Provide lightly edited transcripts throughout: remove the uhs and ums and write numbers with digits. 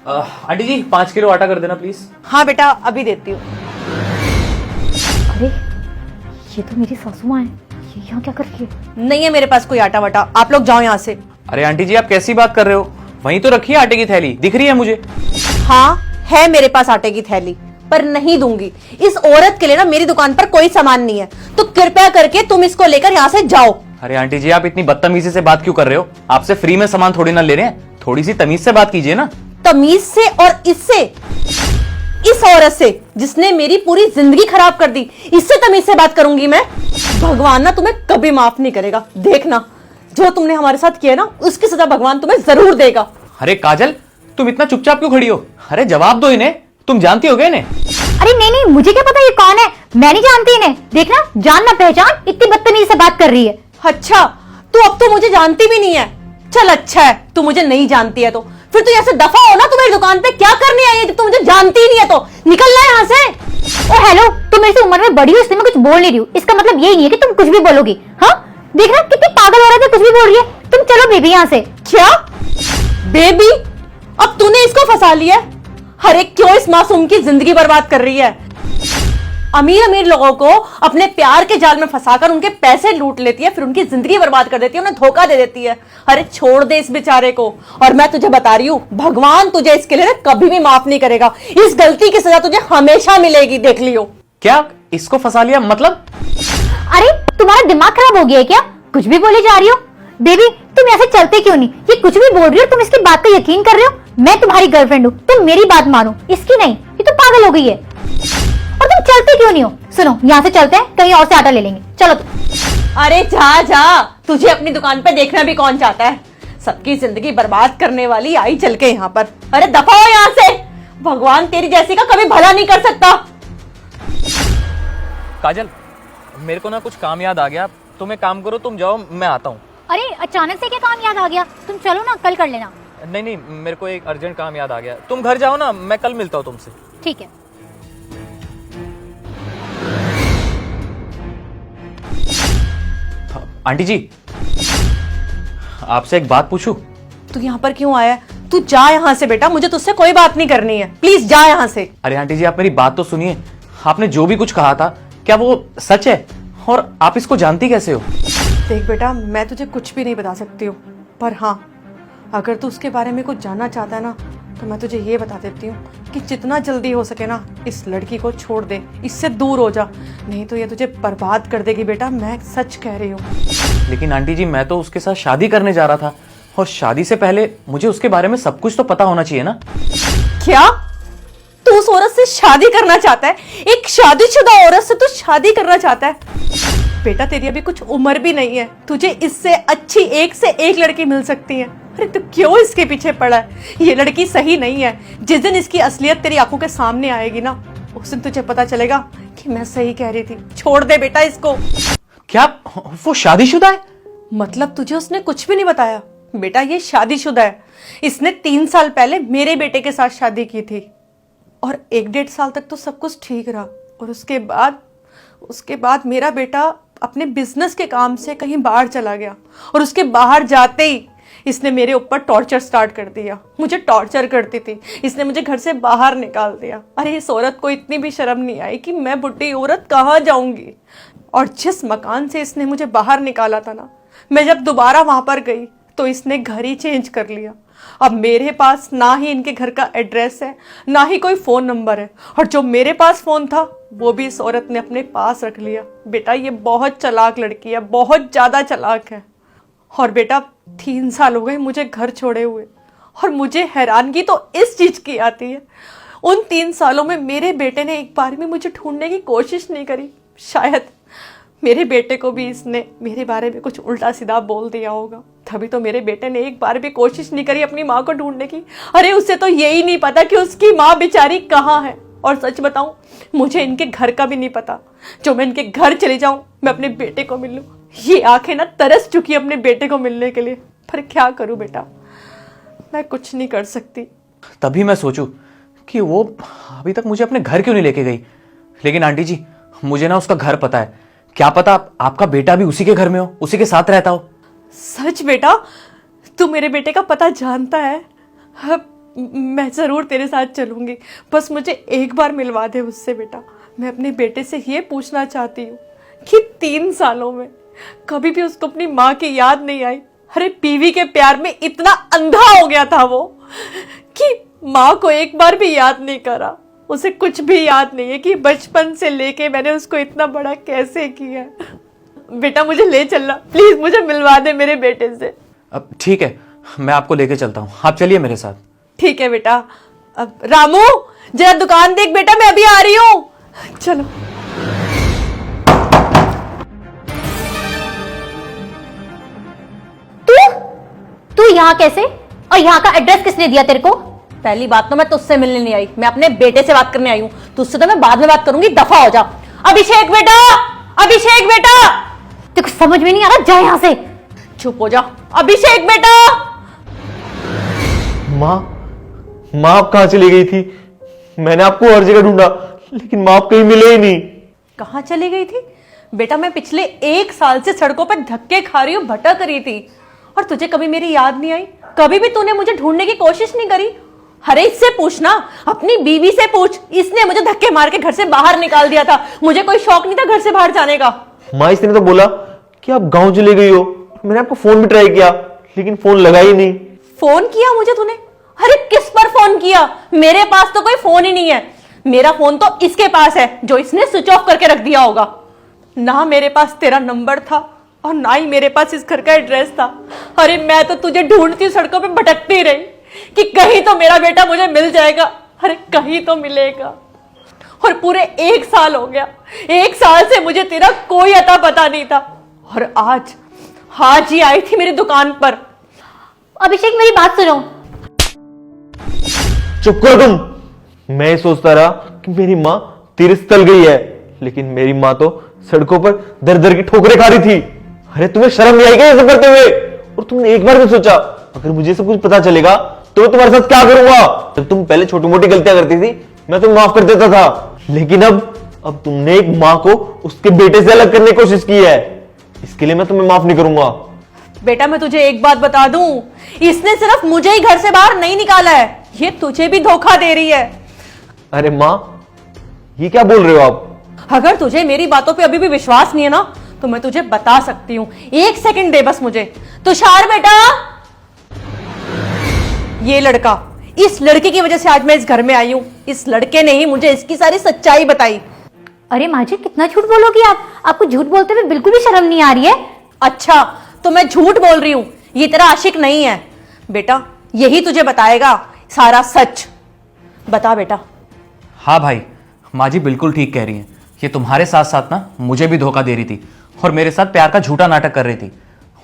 Aunty जी 5 kilo आटा कर देना प्लीज। हाँ बेटा अभी देती हूँ। अरे ये तो मेरी सासू माँ है, ये यहाँ क्या कर रही है? नहीं है मेरे पास कोई आटा वाटा, आप लोग जाओ यहाँ से। अरे आंटी जी आप कैसी बात कर रहे हो, वहीं तो रखी है आटे की थैली, दिख रही है मुझे। हाँ है मेरे पास आटे की थैली, पर नहीं दूंगी। इस औरत के लिए ना मेरी दुकान पर कोई सामान नहीं है, तो कृपया करके तुम इसको लेकर यहाँ से जाओ। अरे आंटी जी आप इतनी बदतमीजी से बात क्यों कर रहे हो, आपसे फ्री में सामान थोड़ी ना ले रहे हैं, थोड़ी सी तमीज से बात कीजिए ना। तमीज से? और इससे, इस औरत से जिसने मेरी पूरी जिंदगी खराब कर दी, इससे तमीज से बात करूंगी मैं? भगवान ना तुम्हें कभी माफ नहीं करेगा, देखना जो तुमने हमारे साथ किया ना उसकी सजा भगवान तुम्हें जरूर देगा। अरे काजल तुम इतना चुपचाप क्यों खड़ी हो, अरे जवाब दो इन्हें, तुम जानती हो गए इन्हें? अरे नहीं नहीं, मुझे क्या पता ये कौन है, मैं नहीं जानती इन्हें। देखना जान ना पहचान, इतनी बदतमीजी से बात कर रही है। अच्छा तू अब तो मुझे जानती भी नहीं है। चल अच्छा है तू मुझे नहीं जानती है, तो फिर तू यहाँ से दफा हो ना। तू मेरी दुकान पे क्या करने आई है जब तू मुझे जानती ही नहीं है? तो निकलना है यहाँ से। ओ हेलो, तुम मेरे से उम्र में बड़ी हो इसलिए मैं कुछ बोल नहीं रही हूँ, इसका मतलब यही नहीं है कि तुम कुछ भी बोलोगी। हाँ देखना कितनी पागल औरत है, कुछ भी बोल रही है। तुम चलो बेबी यहाँ से। क्या बेबी? अब तूने इसको फंसा लिया है? अरे क्यों इस मासूम की जिंदगी बर्बाद कर रही है? अमीर अमीर लोगों को अपने प्यार के जाल में फंसाकर उनके पैसे लूट लेती है, फिर उनकी जिंदगी बर्बाद कर देती है, उन्हें धोखा दे देती है। अरे छोड़ दे इस बेचारे को। और मैं तुझे बता रही हूं भगवान तुझे इसके लिए कभी भी माफ नहीं करेगा, इस गलती की सजा तुझे हमेशा मिलेगी, देख लियो। क्या इसको फंसा लिया मतलब? अरे तुम्हारा दिमाग खराब हो गया है क्या, कुछ भी बोली जा रही हो? बेबी तुम ऐसे चलते क्यों नहीं, ये कुछ भी बोल रही हो, तुम इसकी बात का यकीन कर रहे हो? मैं तुम्हारी गर्लफ्रेंड हूँ, तुम मेरी बात मानो, इसकी नहीं। ये तो पागल हो गई है। और तुम चलते क्यों नहीं हो? सुनो यहाँ से चलते हैं, कहीं और से आटा ले लेंगे, चलो तुम। अरे जा जा, तुझे अपनी दुकान पे देखना भी कौन चाहता है? सबकी जिंदगी बर्बाद करने वाली आई चल के यहाँ पर। अरे दफा हो यहाँ से, भगवान तेरी जैसी का कभी भला नहीं कर सकता। काजल मेरे को ना कुछ काम याद आ गया, तुम एक काम करो, तुम जाओ मैं आता हूँ। अरे अचानक से क्या काम याद आ गया? तुम चलो ना, कल कर लेना। नहीं नहीं मेरे को एक अर्जेंट काम याद आ गया, तुम घर जाओ ना, मैं कल मिलता हूँ तुमसे। ठीक है। आंटी जी आपसे एक बात पूछूं? तू यहाँ पर क्यों आया है? तू जा यहाँ से बेटा, मुझे तुझसे कोई बात नहीं करनी है, प्लीज जा यहाँ से। अरे आंटी जी आप मेरी बात तो सुनिए, आपने जो भी कुछ कहा था क्या वो सच है, और आप इसको जानती कैसे हो? देख बेटा मैं तुझे कुछ भी नहीं बता सकती हूँ, पर हाँ अगर तू उसके बारे में कुछ जानना चाहता है ना, तो मैं तुझे ये बता देती हूँ कि जितना जल्दी हो सके ना इस लड़की को छोड़ दे, इससे दूर हो जा, नहीं तो ये तुझे बर्बाद कर देगी बेटा, मैं सच कह रही हूँ। लेकिन आंटी जी मैं तो उसके साथ शादी करने जा रहा था, और शादी से पहले मुझे उसके बारे में सब कुछ तो पता होना चाहिए ना। क्या तू उस औरत से शादी करना चाहता है? एक शादीशुदा औरत से तू शादी करना चाहता है? बेटा तेरी अभी कुछ उम्र भी नहीं है, तुझे इससे अच्छी एक से एक लड़की मिल सकती है। अरे तू क्यों इसके पीछे पड़ा है? ये लड़की सही नहीं है। जिस दिन इसकी असलियत तेरी आंखों के सामने आएगी ना, उस दिन तुझे पता चलेगा कि मैं सही कह रही थी। छोड़ दे बेटा इसको। क्या वो शादीशुदा है? मतलब तुझे उसने कुछ भी नहीं बताया? बेटा ये शादीशुदा है, इसने 3 साल पहले मेरे बेटे के साथ शादी की थी, और 1-1.5 साल तक तो सब कुछ ठीक रहा, और उसके बाद मेरा बेटा अपने बिजनेस के काम से कहीं बाहर चला गया, और उसके बाहर जाते ही इसने मेरे ऊपर टॉर्चर स्टार्ट कर दिया। मुझे टॉर्चर करती थी, इसने मुझे घर से बाहर निकाल दिया। अरे इस औरत को इतनी भी शर्म नहीं आई कि मैं बुढ़ी औरत कहाँ जाऊंगी? और जिस मकान से इसने मुझे बाहर निकाला था ना, मैं जब दोबारा वहां पर गई तो इसने घर ही चेंज कर लिया। अब मेरे पास ना ही इनके घर का एड्रेस है, ना ही कोई फोन नंबर है, और जो मेरे पास फोन था वो भी इस औरत ने अपने पास रख लिया। बेटा ये बहुत चालाक लड़की है, बहुत ज्यादा चालाक है। और बेटा 3 साल हो गए मुझे घर छोड़े हुए, और मुझे हैरानगी तो इस चीज की आती है, उन 3 सालों में मेरे बेटे ने एक बार भी मुझे ढूंढने की कोशिश नहीं करी। शायद मेरे बेटे को भी इसने मेरे बारे में कुछ उल्टा सीधा बोल दिया होगा, तभी तो मेरे बेटे ने एक बार भी कोशिश नहीं करी अपनी माँ को ढूंढने की। अरे उसे तो यही नहीं पता कि उसकी माँ बेचारी कहाँ है। और सच बताऊं मुझे इनके घर का भी नहीं पता। जो मैं इनके घर चले जाऊं, मैं अपने बेटे को मिल लूं, ये आंखें ना तरस चुकी अपने बेटे को मिलने के लिए। पर क्या करूं बेटा, मैं कुछ नहीं कर सकती। तभी मैं सोचूं कि वो अभी तक मुझे अपने घर क्यों नहीं लेके गई। लेकिन आंटी जी मुझे ना उसका घर पता है, क्या पता आपका बेटा भी उसी के घर में हो, उसी के साथ रहता हो। सच बेटा, तू मेरे बेटे का पता जानता है? मैं जरूर तेरे साथ चलूंगी, बस मुझे एक बार मिलवा दे उससे बेटा। मैं अपने बेटे से ये पूछना चाहती हूँ कि 3 सालों में कभी भी उसको अपनी माँ की याद नहीं आई। अरे बीवी के प्यार में इतना अंधा हो गया था वो कि माँ को एक बार भी याद नहीं करा। उसे कुछ भी याद नहीं है कि बचपन से लेके मैंने उसको इतना बड़ा कैसे किया। बेटा मुझे ले चलना प्लीज, मुझे मिलवा दे मेरे बेटे से। अब ठीक है, मैं आपको लेके चलता हूँ, आप चलिए मेरे साथ। ठीक है बेटा। अब रामू जरा दुकान देख बेटा, मैं अभी आ रही हूँ। चलो। तू यहाँ कैसे, और यहाँ का एड्रेस किसने दिया तेरे को? पहली बात तो मैं तुझसे मिलने नहीं आई, मैं अपने बेटे से बात करने आई हूँ। तुझसे तो मैं बाद में बात करूंगी, दफा हो जा। अभिषेक बेटा, अभिषेक बेटा। तेरे को समझ में नहीं आ रहा, जा यहाँ से। चुप हो जा। अभिषेक बेटा। माँ, माँ आप कहाँ चली गई थी? मैंने आपको हर जगह ढूंढा, लेकिन माँ आप कहीं मिले ही नहीं। कहाँ चली गई थी बेटा? मैं पिछले 1 साल से सड़कों पर धक्के खा रही हूँ, भटक रही थी, और तुझे कभी मेरी याद नहीं आई? कभी भी तूने मुझे ढूंढने की कोशिश नहीं करी? अरे इससे पूछना, अपनी बीवी से पूछ, इसने मुझे धक्के मार के घर से बाहर निकाल दिया था। मुझे कोई शौक नहीं था घर से बाहर जाने का। माँ इसने तो बोला कि आप गांव चली गई हो। मैंने आपको फोन भी ट्राई किया, लेकिन फोन लगा ही नहीं। फोन किया मुझे तूने? अरे किस पर फोन किया? मेरे पास तो कोई फोन ही नहीं है। मेरा फोन तो इसके पास है, जो इसने स्विच ऑफ करके रख दिया होगा। ना मेरे पास तेरा नंबर था और ना ही मेरे पास इस घर का एड्रेस था। अरे मैं तो तुझे ढूंढती सड़कों पे भटकती रही कि कहीं तो मेरा बेटा मुझे मिल जाएगा। अरे कहीं तो मिलेगा। और पूरे 1 साल हो गया, 1 साल से मुझे तेरा कोई अता पता नहीं था, और आज ही आई थी मेरी दुकान पर। अभिषेक मेरी बात सुनो। चुप करो तुम। मैं सोचता रहा कि मेरी माँ तीर से तल गई है, लेकिन मेरी माँ तो सड़कों पर दर दर की ठोकरें खा रही थी। अरे तुम्हें शर्म नहीं आई क्या ये सब करते हुए? और तुमने एक बार भी सोचा अगर मुझे सब कुछ पता चलेगा तो मैं तुम्हारे साथ क्या करूंगा? जब तुम पहले छोटी मोटी गलतियां करती थी मैं तुम्हें माफ कर देता था, लेकिन अब तुमने एक माँ को उसके बेटे से अलग करने की कोशिश की है। इसके लिए मैं तुम्हें माफ नहीं करूंगा। बेटा मैं तुझे एक बात बता दूं, इसने सिर्फ मुझे ही घर से बाहर नहीं निकाला है, ये तुझे भी धोखा दे रही है। अरे माँ, ये क्या बोल रहे हो आप? अगर तुझे मेरी बातों पे अभी भी विश्वास नहीं है ना, तो मैं तुझे बता सकती हूँ। 1 सेकंड दे बस मुझे। तुषार बेटा, ये लड़का, इस लड़के की वजह से आज मैं इस घर में आई हूँ। इस लड़के ने ही मुझे इसकी सारी सच्चाई बताई। अरे माँ जी कितना झूठ बोलोगी आप? आपको झूठ बोलते हुए बिल्कुल भी शर्म नहीं आ रही है? अच्छा तो मैं झूठ बोल रही हूँ, ये तेरा आशिक नहीं है। बेटा यही तुझे बताएगा सारा सच। बता बेटा। हाँ भाई, माँ जी बिल्कुल ठीक कह रही हैं। ये तुम्हारे साथ साथ ना मुझे भी धोखा दे रही थी और मेरे साथ प्यार का झूठा नाटक कर रही थी।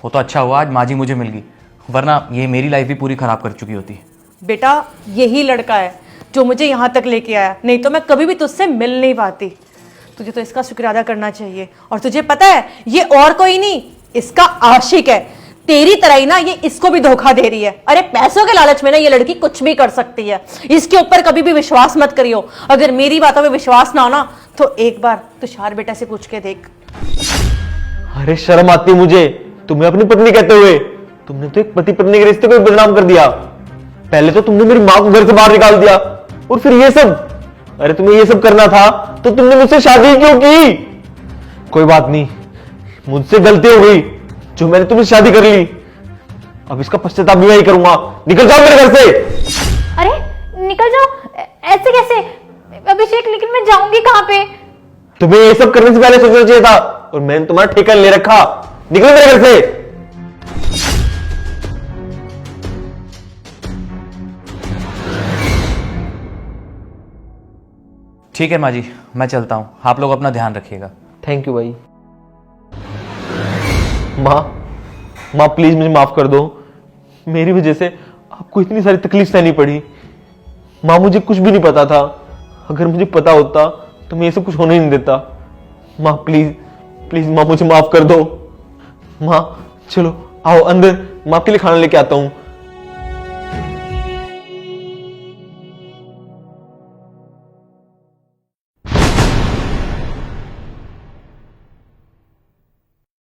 वो तो अच्छा हुआ आज माँ जी मुझे मिल गई, वरना ये मेरी लाइफ भी पूरी खराब कर चुकी होती। बेटा यही लड़का है जो मुझे यहाँ तक लेके आया, नहीं तो मैं कभी भी तुझसे मिल नहीं पाती। तुझे तो इसका शुक्र अदा करना चाहिए। और तुझे पता है ये और कोई नहीं, इसका आशिक है। तेरी तरह ही ना ये इसको भी धोखा दे रही है। अरे पैसों के लालच में ना ये लड़की कुछ भी कर सकती है। इसके ऊपर कभी भी विश्वास मत करियो। अगर मेरी बातों में विश्वास ना हो ना तो एक बार तुषार बेटा से पूछ के देख। अरे शर्म आती है मुझे तुम्हें अपनी पत्नी कहते हुए। तुमने तो एक पति पत्नी के रिश्ते को बदनाम कर दिया। पहले तो तुमने मेरी माँ को घर से बाहर निकाल दिया और फिर ये सब। अरे तुम्हें ये सब करना था तो तुमने मुझसे शादी क्यों की? कोई बात नहीं, मुझसे गलती हो गई जो मैंने तुमसे शादी कर ली। अब इसका पश्चाताप भी मैं ही करूंगा। निकल जाओ मेरे घर से। अरे निकल जाओ, ऐसे कैसे अभिषेक? लेकिन मैं जाऊंगी कहाँ पे? तुम्हें ये सब करने से पहले सोचना चाहिए था, और मैंने तुम्हारा ठेका ले रखा। निकलो मेरे घर से। ठीक है माँ जी, मैं चलता हूँ। आप लोग अपना ध्यान रखिएगा। थैंक यू भाई। माँ प्लीज मुझे माफ कर दो। मेरी वजह से आपको इतनी सारी तकलीफ सहनी पड़ी। माँ मुझे कुछ भी नहीं पता था। अगर मुझे पता होता तो मैं ये सब कुछ होने ही नहीं देता। माँ प्लीज माँ मुझे माफ कर दो। माँ चलो आओ अंदर, माँ के लिए खाना लेके आता हूँ।